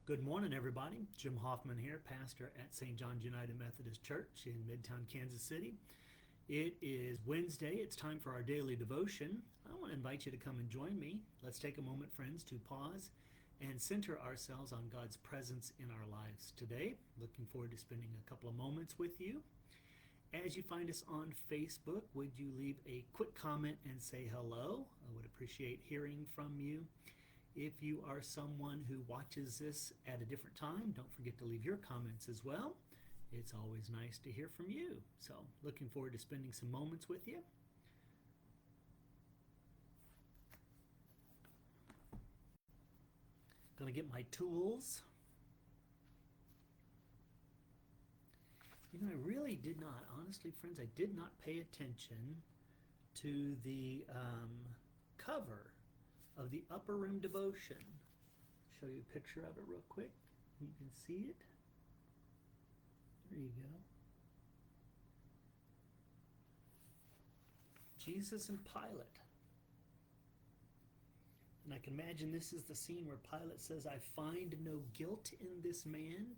Good morning, everybody. Jim Hoffman here, pastor at St. John's United Methodist Church in Midtown, Kansas City. It is Wednesday. It's time for our daily devotion. I want to invite you to come and join me. Let's take a moment, friends, to pause and center ourselves on God's presence in our lives today. Looking forward to spending a couple of moments with you. As you find us on Facebook, would you leave a quick comment and say hello? I would appreciate hearing from you. If you are someone who watches this at a different time, don't forget to leave your comments as well. It's always nice to hear from you. So, looking forward to spending some moments with you. Gonna get my tools. I really did not, honestly, friends, I did not pay attention to the cover of the Upper Room Devotion. Show you a picture of it real quick. You can see it. There you go. Jesus and Pilate. And I can imagine this is the scene where Pilate says, "I find no guilt in this man."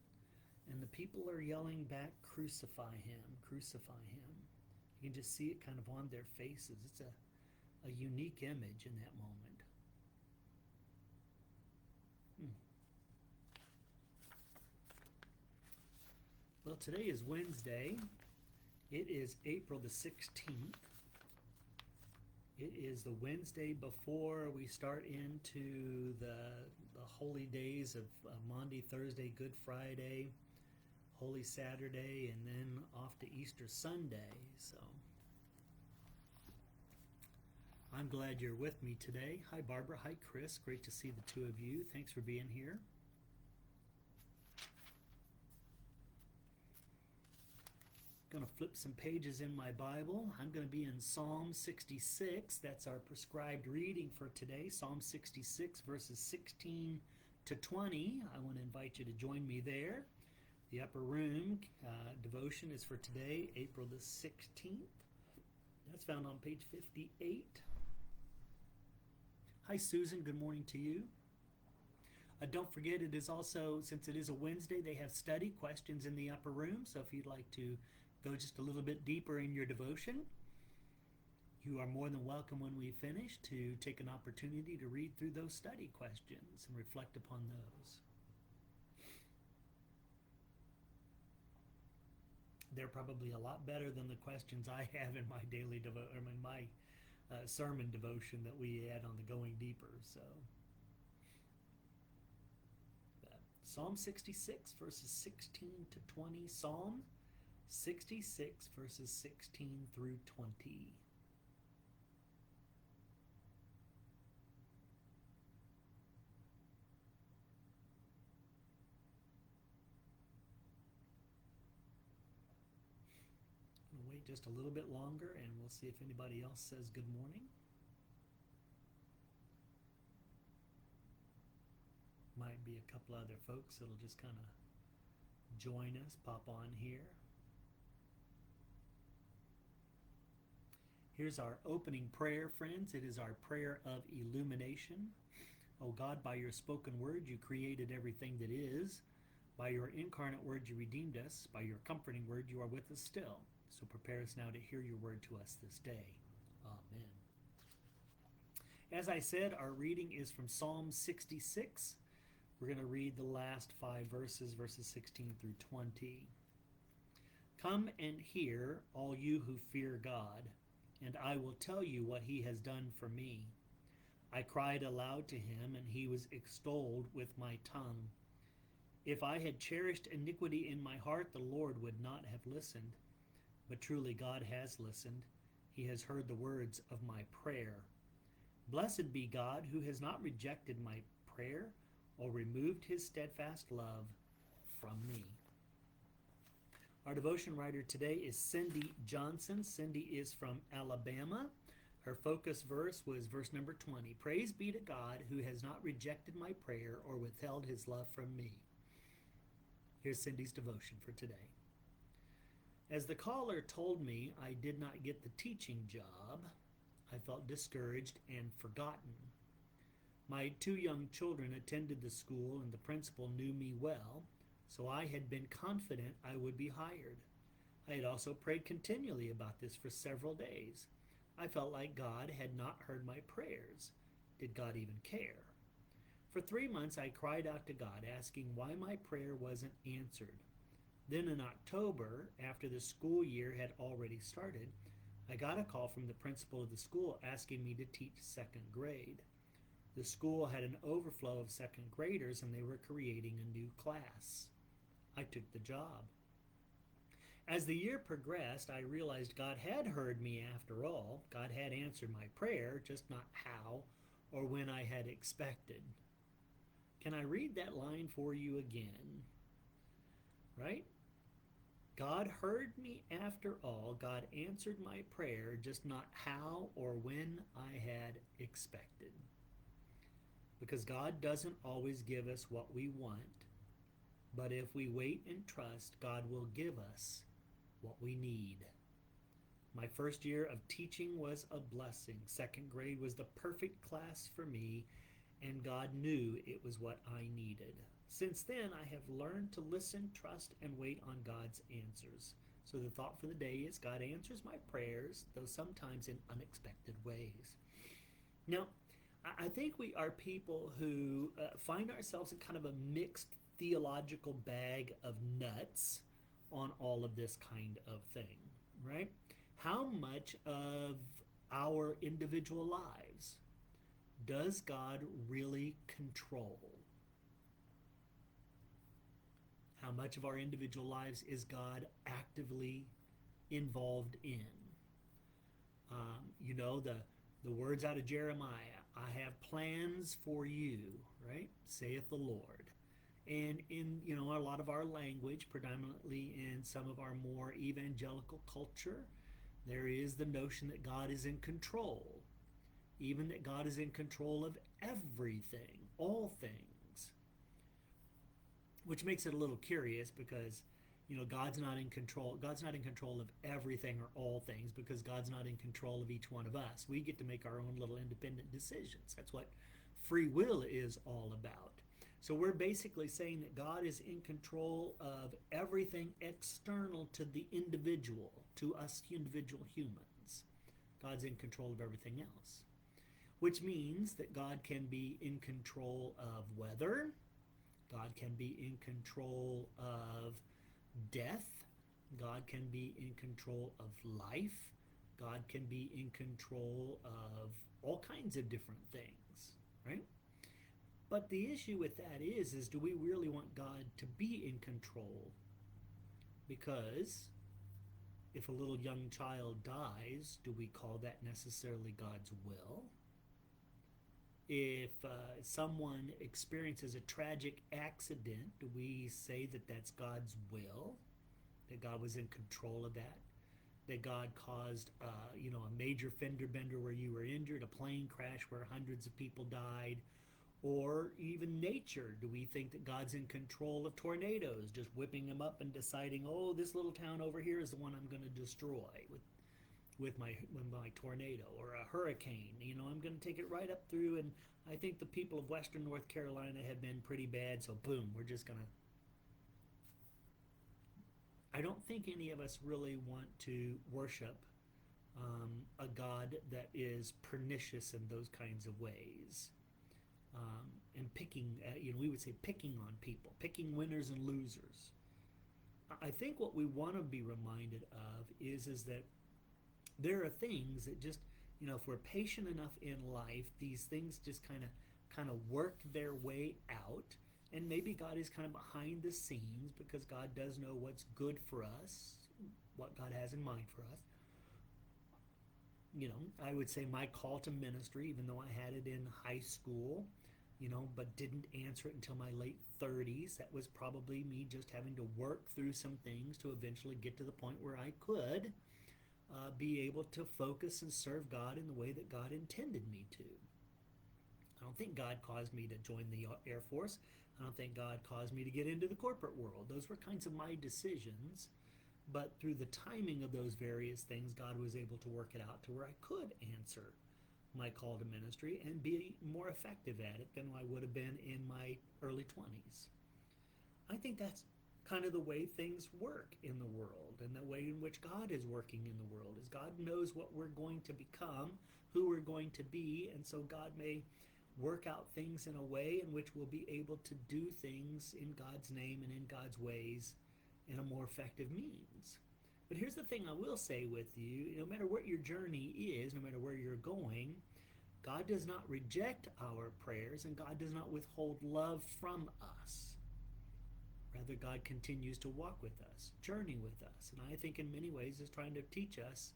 And the people are yelling back, "Crucify him, crucify him." You can just see it kind of on their faces. It's a unique image in that moment. Well, today is Wednesday. It is April the 16th. It is the Wednesday before we start into the holy days of Maundy, Thursday, Good Friday, Holy Saturday, and then off to Easter Sunday. So I'm glad you're with me today. Hi, Barbara. Hi, Chris. Great to see the two of you. Thanks for being here. Going to flip some pages in my Bible. I'm going to be in Psalm 66. That's our prescribed reading for today. Psalm 66, verses 16 to 20. I want to invite you to join me there. The Upper Room devotion is for today, April the 16th. That's found on page 58. Hi, Susan. Good morning to you. Don't forget, it is also, since it is a Wednesday, they have study questions in the Upper Room. So if you'd like to go just a little bit deeper in your devotion, you are more than welcome when we finish to take an opportunity to read through those study questions and reflect upon those. They're probably a lot better than the questions I have in my daily in my sermon devotion that we add on the Going Deeper. So, Psalm 66, verses 16 to 20. Psalm 66, verses 16 through 20. We'll wait just a little bit longer and we'll see if anybody else says good morning. Might be a couple other folks that'll just kind of join us, pop on here. Here's our opening prayer, friends. It is our prayer of illumination. O God, by your spoken word, you created everything that is. By your incarnate word, you redeemed us. By your comforting word, you are with us still. So prepare us now to hear your word to us this day. Amen. As I said, our reading is from Psalm 66. We're going to read the last 5 verses, verses 16 through 20. Come and hear, all you who fear God, and I will tell you what he has done for me. I cried aloud to him, and he was extolled with my tongue. If I had cherished iniquity in my heart, the Lord would not have listened. But truly God has listened. He has heard the words of my prayer. Blessed be God, who has not rejected my prayer or removed his steadfast love from me. Our devotion writer today is Cindy Johnson. Cindy is from Alabama. Her focus verse was verse number 20. Praise be to God, who has not rejected my prayer or withheld his love from me. Here's Cindy's devotion for today. As the caller told me I did not get the teaching job, I felt discouraged and forgotten. My two young children attended the school, and the principal knew me well, so I had been confident I would be hired. I had also prayed continually about this for several days. I felt like God had not heard my prayers. Did God even care? For 3 months, I cried out to God, asking why my prayer wasn't answered. Then in October, after the school year had already started, I got a call from the principal of the school asking me to teach second grade. The school had an overflow of second graders and they were creating a new class. I took the job. As the year progressed, I realized God had heard me after all. God had answered my prayer, just not how or when I had expected. Can I read that line for you again? Right? God heard me after all. God answered my prayer, just not how or when I had expected. Because God doesn't always give us what we want, but if we wait and trust, God will give us what we need. My first year of teaching was a blessing. Second grade was the perfect class for me, and God knew it was what I needed. Since then, I have learned to listen, trust, and wait on God's answers. So the thought for the day is God answers my prayers, though sometimes in unexpected ways. Now, I think we are people who find ourselves in kind of a mixed theological bag of nuts on all of this kind of thing, right? How much of our individual lives does God really control? How much of our individual lives is God actively involved in? The words out of Jeremiah, I have plans for you, right? Saith the Lord. And in a lot of our language, predominantly in some of our more evangelical culture, there is the notion that God is in control, even that God is in control of everything, all things, which makes it a little curious because God's not in control. God's not in control of everything or all things because God's not in control of each one of us. We get to make our own little independent decisions. That's what free will is all about. So we're basically saying that God is in control of everything external to the individual, to us individual humans. God's in control of everything else, which means that God can be in control of weather. God can be in control of death. God can be in control of life. God can be in control of all kinds of different things, right? But the issue with that is do we really want God to be in control? Because if a little young child dies, do we call that necessarily God's will? If someone experiences a tragic accident, do we say that that's God's will? That God was in control of that? That God caused, a major fender bender where you were injured, a plane crash where hundreds of people died, or even nature? Do we think that God's in control of tornadoes, just whipping them up and deciding, oh, this little town over here is the one I'm going to destroy with my tornado, or a hurricane? I'm going to take it right up through, and I think the people of Western North Carolina have been pretty bad, so boom, we're just going to... I don't think any of us really want to worship a God that is pernicious in those kinds of ways. And picking, we would say picking on people, picking winners and losers. I think what we want to be reminded of is that there are things that just, if we're patient enough in life, these things just kind of work their way out. And maybe God is kind of behind the scenes because God does know what's good for us, what God has in mind for us. I would say my call to ministry, even though I had it in high school, but didn't answer it until my late 30s. That was probably me just having to work through some things to eventually get to the point where I could be able to focus and serve God in the way that God intended me to. I don't think God caused me to join the Air Force. I don't think God caused me to get into the corporate world. Those were kinds of my decisions. But through the timing of those various things, God was able to work it out to where I could answer my call to ministry and be more effective at it than I would have been in my early 20s. I think that's kind of the way things work in the world, and the way in which God is working in the world is God knows what we're going to become, who we're going to be, and so God may work out things in a way in which we'll be able to do things in God's name and in God's ways in a more effective means. But here's the thing I will say with you, no matter what your journey is, no matter where you're going, God does not reject our prayers and God does not withhold love from us. Rather, God continues to walk with us, journey with us. And I think in many ways is trying to teach us,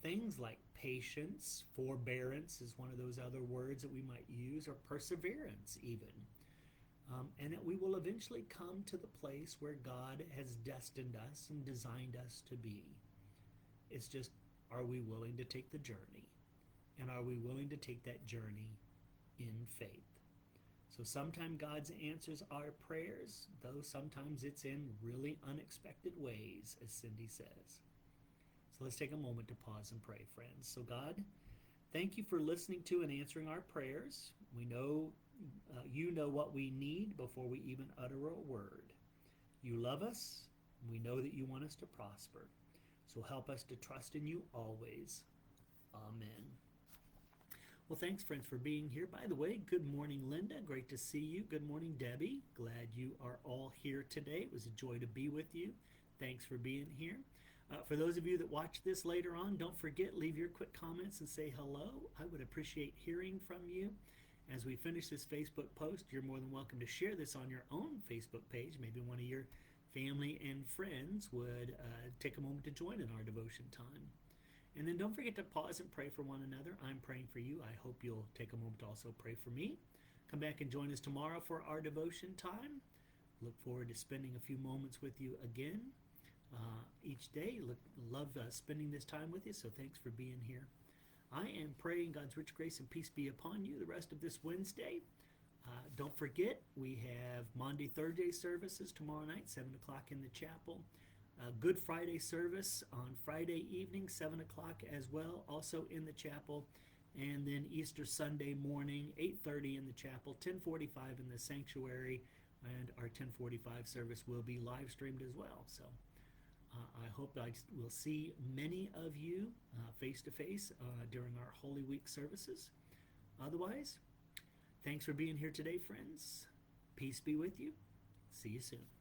things like patience, forbearance is one of those other words that we might use, or perseverance even. And that we will eventually come to the place where God has destined us and designed us to be. It's just, are we willing to take the journey? And are we willing to take that journey in faith? So sometimes God answers our prayers, though sometimes it's in really unexpected ways, as Cindy says. So let's take a moment to pause and pray, friends. So God, thank you for listening to and answering our prayers. We know you know what we need before we even utter a word. You love us. We know that you want us to prosper. So help us to trust in you always. Amen. Well, thanks, friends, for being here. By the way, good morning, Linda. Great to see you. Good morning, Debbie. Glad you are all here today. It was a joy to be with you. Thanks for being here. For those of you that watch this later on, don't forget, leave your quick comments and say hello. I would appreciate hearing from you. As we finish this Facebook post, you're more than welcome to share this on your own Facebook page. Maybe one of your family and friends would take a moment to join in our devotion time. And then don't forget to pause and pray for one another. I'm praying for you. I hope you'll take a moment to also pray for me. Come back and join us tomorrow for our devotion time. Look forward to spending a few moments with you again each day. Love spending this time with you, so thanks for being here. I am praying God's rich grace and peace be upon you the rest of this Wednesday. Don't forget, we have Monday, Thursday services tomorrow night, 7 o'clock in the chapel. Good Friday service on Friday evening, 7 o'clock as well, also in the chapel. And then Easter Sunday morning, 8:30 in the chapel, 10:45 in the sanctuary, and our 10:45 service will be live streamed as well. So I hope I will see many of you face to face during our Holy Week services. Otherwise, thanks for being here today, friends. Peace be with you. See you soon.